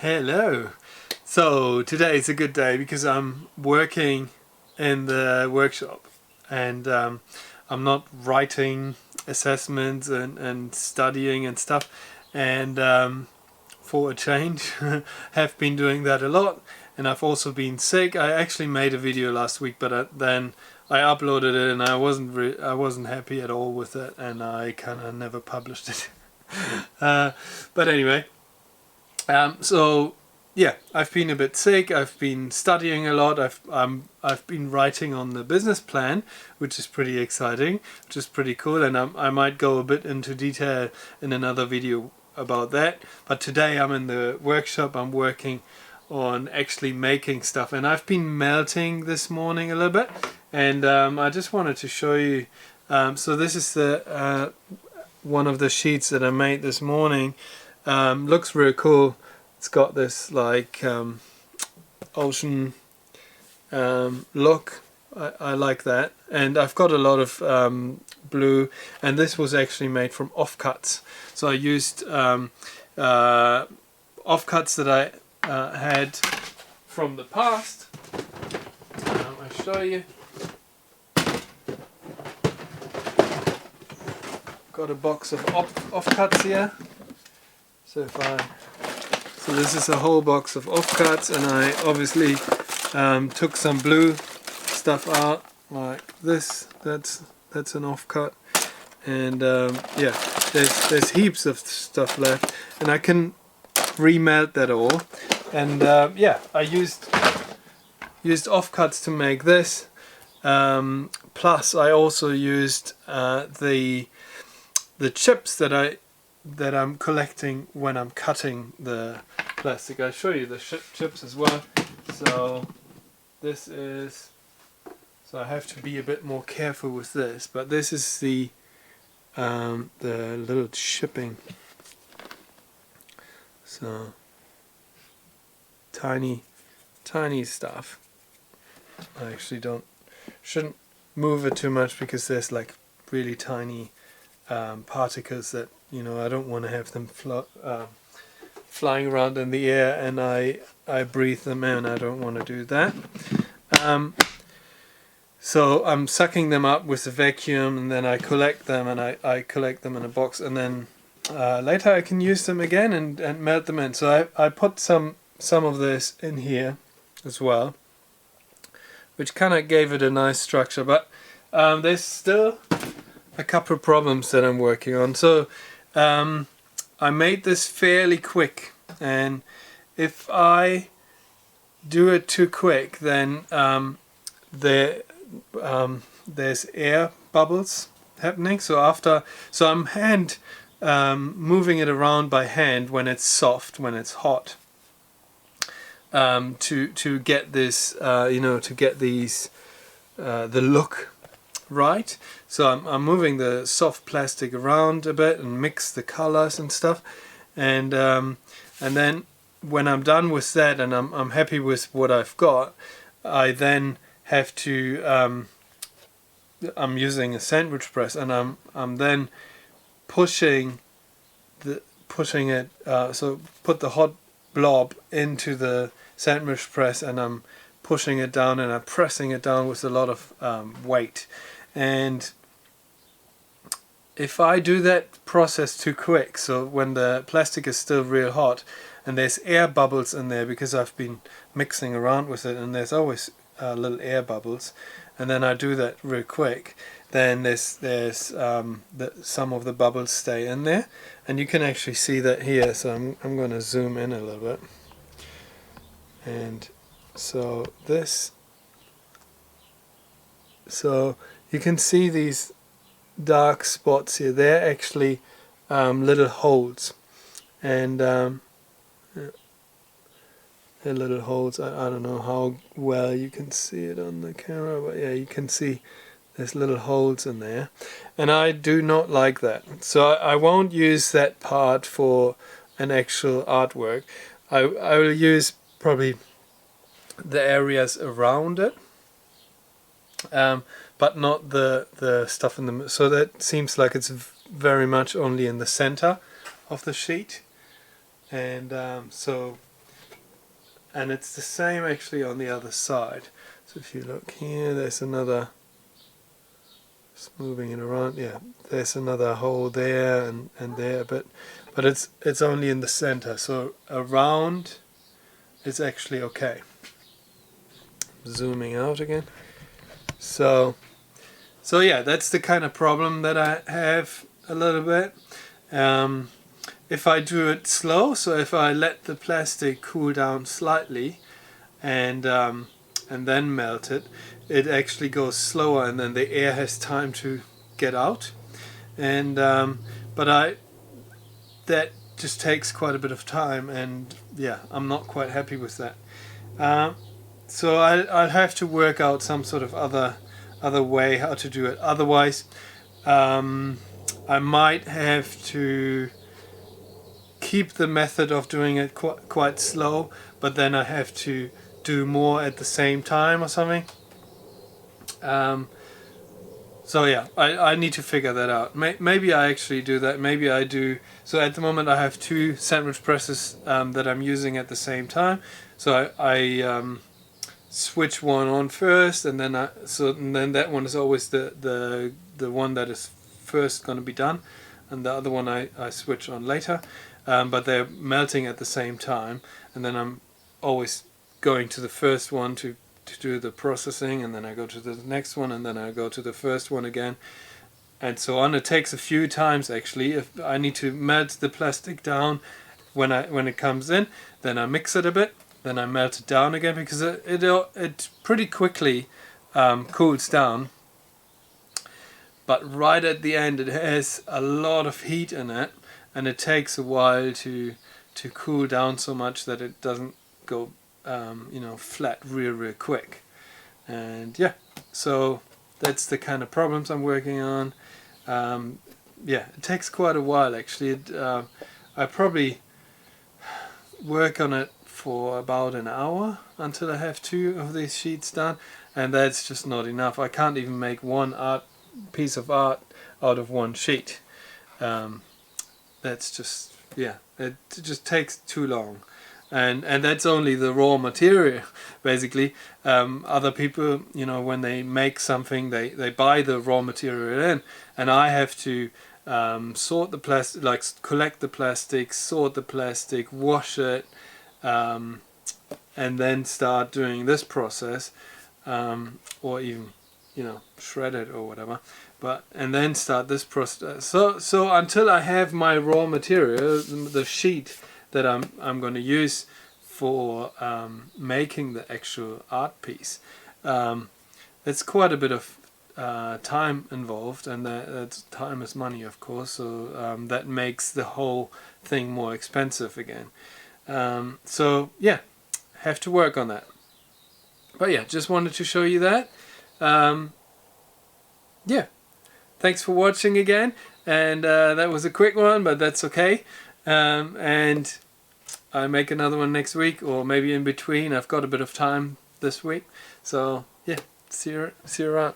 Hello. So today is a good day because I'm working in the workshop and I'm not writing assessments and studying and stuff, and for a change have been doing that a lot. And I've also been sick. I actually made a video last week, but then I uploaded it and I wasn't happy at all with it, and I kind of never published it. But anyway, so yeah, I've been a bit sick. I've been studying a lot. I've been writing on the business plan, which is pretty exciting, which is pretty cool, and I might go a bit into detail in another video about that. But today I'm in the workshop. I'm working on actually making stuff, and I've been melting this morning a little bit, and I just wanted to show you. So this is the one of the sheets that I made this morning. Looks really cool. It's got this like ocean look. I like that, and I've got a lot of blue, and this was actually made from offcuts. So I used offcuts that I had from the past. I'll show you. Got a box of offcuts here. So this is a whole box of offcuts, and I obviously took some blue stuff out, like this. That's an offcut, and yeah, there's heaps of stuff left, and I can remelt that all. And yeah, I used offcuts to make this. Plus, I also used the chips that I'm collecting when I'm cutting the plastic. I'll show you the chips as well. So this is, so I have to be a bit more careful with this, but this is the little chipping. So tiny stuff. I actually shouldn't move it too much because there's like really tiny particles that, you know, I don't want to have them flying around in the air, and I breathe them in. I don't want to do that. So I'm sucking them up with the vacuum, and then I collect them, and I collect them in a box, and then later I can use them again and melt them in. So I put some of this in here as well, which kind of gave it a nice structure, but there's still a couple of problems that I'm working on. So I made this fairly quick, and if I do it too quick, then there's air bubbles happening. So I'm moving it around by hand when it's soft, when it's hot, to get this, to get these the look right. So I'm moving the soft plastic around a bit and mix the colors and stuff, and then when I'm done with that and I'm happy with what I've got, I then have to I'm using a sandwich press, and I'm then pushing it. So put the hot blob into the sandwich press, and I'm pushing it down, and I'm pressing it down with a lot of weight. And if I do that process too quick, so when the plastic is still real hot and there's air bubbles in there because I've been mixing around with it, and there's always little air bubbles, and then I do that real quick, then there's some of the bubbles stay in there, and you can actually see that here. So I'm going to zoom in a little bit, and so you can see these dark spots here. They're actually little holes, and they're little holes. I don't know how well you can see it on the camera, but yeah, you can see there's little holes in there, and I do not like that. So I won't use that part for an actual artwork. I will use probably the areas around it, but not the stuff in the. So that seems like it's very much only in the center of the sheet, and so and it's the same actually on the other side. So if you look here, there's another, just moving it around, yeah, there's another hole there and there, but it's only in the center, so around it's actually okay. Zooming out again. So yeah, that's the kind of problem that I have a little bit. If I do it slow, so if I let the plastic cool down slightly and then melt it, it actually goes slower, and then the air has time to get out. And but that just takes quite a bit of time, and yeah, I'm not quite happy with that. So I'll have to work out some sort of other way how to do it. Otherwise, I might have to keep the method of doing it quite slow, but then I have to do more at the same time or something. So yeah, I need to figure that out. Maybe I actually do that. Maybe I do. So at the moment I have 2 sandwich presses that I'm using at the same time. So I switch one on first, and then that one is always the one that is first going to be done, and the other one I switch on later. But they're melting at the same time, and then I'm always going to the first one to do the processing, and then I go to the next one, and then I go to the first one again, and so on. It takes a few times actually. If I need to melt the plastic down when it comes in, then I mix it a bit, then I melt it down again, because it pretty quickly cools down. But right at the end it has a lot of heat in it, and it takes a while to cool down so much that it doesn't go flat real quick. And yeah, so that's the kind of problems I'm working on. Yeah, it takes quite a while actually. I probably work on it for about an hour until I have 2 of these sheets done, and that's just not enough. I can't even make one piece of art out of 1 sheet. That's just, yeah, it just takes too long. And that's only the raw material, basically. Other people, when they make something, they buy the raw material in, and I have to sort the plastic, like collect the plastic, sort the plastic, wash it, and then start doing this process, or even, shred it or whatever. And then start this process. So until I have my raw material, the sheet that I'm going to use for making the actual art piece, it's quite a bit of time involved, and that's time is money, of course. So that makes the whole thing more expensive again. So yeah, have to work on that. But yeah, just wanted to show you that. Yeah, thanks for watching again, and that was a quick one, but that's okay. And I'll make another one next week, or maybe in between. I've got a bit of time this week, so yeah, see you around.